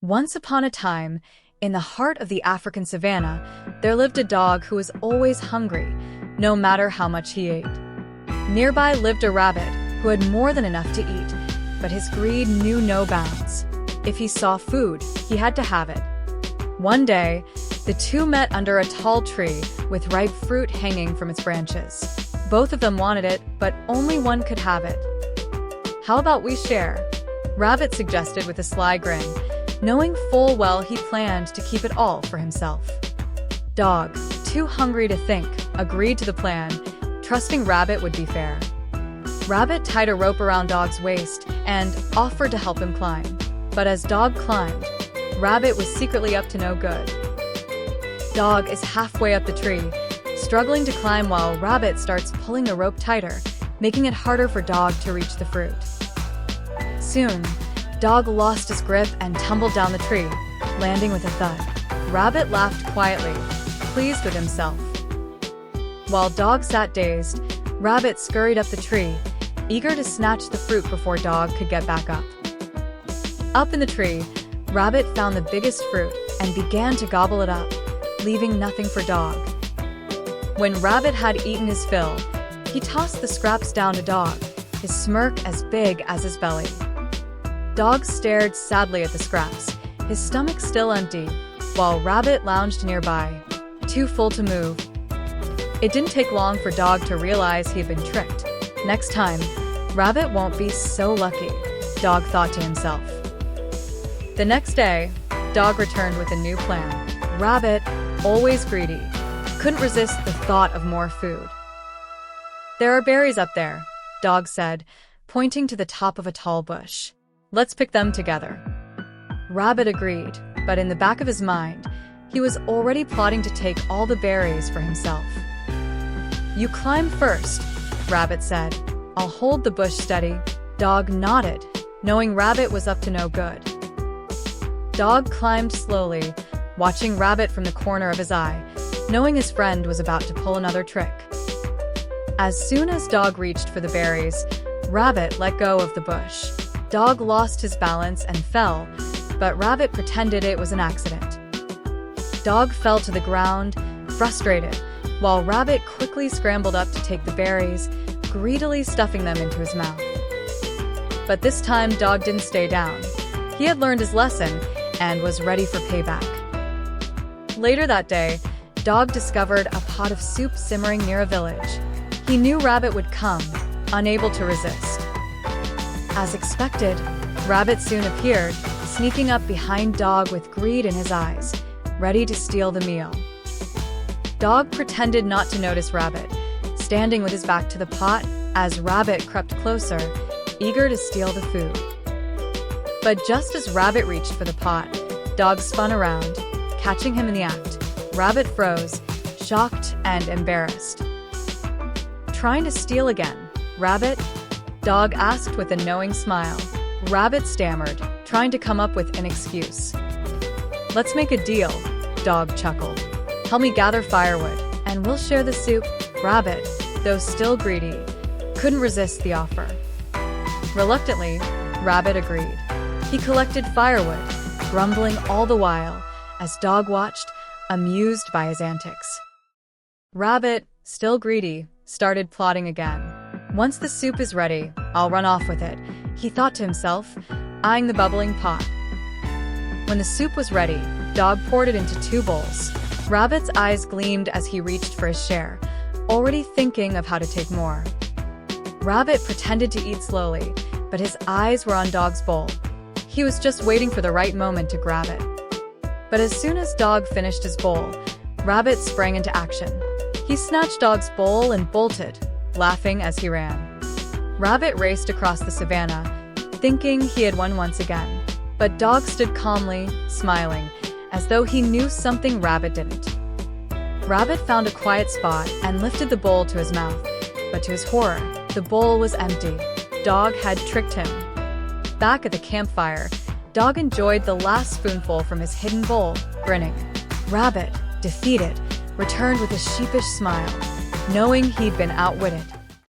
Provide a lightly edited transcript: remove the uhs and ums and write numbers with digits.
Once upon a time, in the heart of the African savanna, there lived a dog who was always hungry, no matter how much he ate. Nearby lived a rabbit who had more than enough to eat, but his greed knew no bounds. If he saw food, he had to have it. One day, the two met under a tall tree with ripe fruit hanging from its branches. Both of them wanted it, but only one could have it. "How about we share?" Rabbit suggested with a sly grin, knowing full well he planned to keep it all for himself. Dog, too hungry to think, agreed to the plan, trusting Rabbit would be fair. Rabbit tied a rope around Dog's waist and offered to help him climb. But as Dog climbed, Rabbit was secretly up to no good. Dog is halfway up the tree, struggling to climb while Rabbit starts pulling the rope tighter, making it harder for Dog to reach the fruit. Soon, Dog lost his grip and tumbled down the tree, landing with a thud. Rabbit laughed quietly, pleased with himself. While Dog sat dazed, Rabbit scurried up the tree, eager to snatch the fruit before Dog could get back up. Up in the tree, Rabbit found the biggest fruit and began to gobble it up, leaving nothing for Dog. When Rabbit had eaten his fill, he tossed the scraps down to Dog, his smirk as big as his belly. Dog stared sadly at the scraps, his stomach still empty, while Rabbit lounged nearby, too full to move. It didn't take long for Dog to realize he had been tricked. Next time, Rabbit won't be so lucky, Dog thought to himself. The next day, Dog returned with a new plan. Rabbit, always greedy, couldn't resist the thought of more food. "There are berries up there," Dog said, pointing to the top of a tall bush. "Let's pick them together." Rabbit agreed, but in the back of his mind, he was already plotting to take all the berries for himself. "You climb first," Rabbit said. "I'll hold the bush steady." Dog nodded, knowing Rabbit was up to no good. Dog climbed slowly, watching Rabbit from the corner of his eye, knowing his friend was about to pull another trick. As soon as Dog reached for the berries, Rabbit let go of the bush. Dog lost his balance and fell, but Rabbit pretended it was an accident. Dog fell to the ground, frustrated, while Rabbit quickly scrambled up to take the berries, greedily stuffing them into his mouth. But this time, Dog didn't stay down. He had learned his lesson and was ready for payback. Later that day, Dog discovered a pot of soup simmering near a village. He knew Rabbit would come, unable to resist. As expected, Rabbit soon appeared, sneaking up behind Dog with greed in his eyes, ready to steal the meal. Dog pretended not to notice Rabbit, standing with his back to the pot as Rabbit crept closer, eager to steal the food. But just as Rabbit reached for the pot, Dog spun around, catching him in the act. Rabbit froze, shocked and embarrassed. "Trying to steal again, Rabbit?" Dog asked with a knowing smile. Rabbit stammered, trying to come up with an excuse. "Let's make a deal," Dog chuckled. "Help me gather firewood, and we'll share the soup." Rabbit, though still greedy, couldn't resist the offer. Reluctantly, Rabbit agreed. He collected firewood, grumbling all the while, as Dog watched, amused by his antics. Rabbit, still greedy, started plotting again. "Once the soup is ready, I'll run off with it," he thought to himself, eyeing the bubbling pot. When the soup was ready, Dog poured it into 2 bowls. Rabbit's eyes gleamed as he reached for his share, already thinking of how to take more. Rabbit pretended to eat slowly, but his eyes were on Dog's bowl. He was just waiting for the right moment to grab it. But as soon as Dog finished his bowl, Rabbit sprang into action. He snatched Dog's bowl and bolted, laughing as he ran. Rabbit raced across the savanna, thinking he had won once again. But Dog stood calmly, smiling, as though he knew something Rabbit didn't. Rabbit found a quiet spot and lifted the bowl to his mouth, but to his horror, the bowl was empty. Dog had tricked him. Back at the campfire, Dog enjoyed the last spoonful from his hidden bowl, grinning. Rabbit, defeated, returned with a sheepish smile, knowing he'd been outwitted.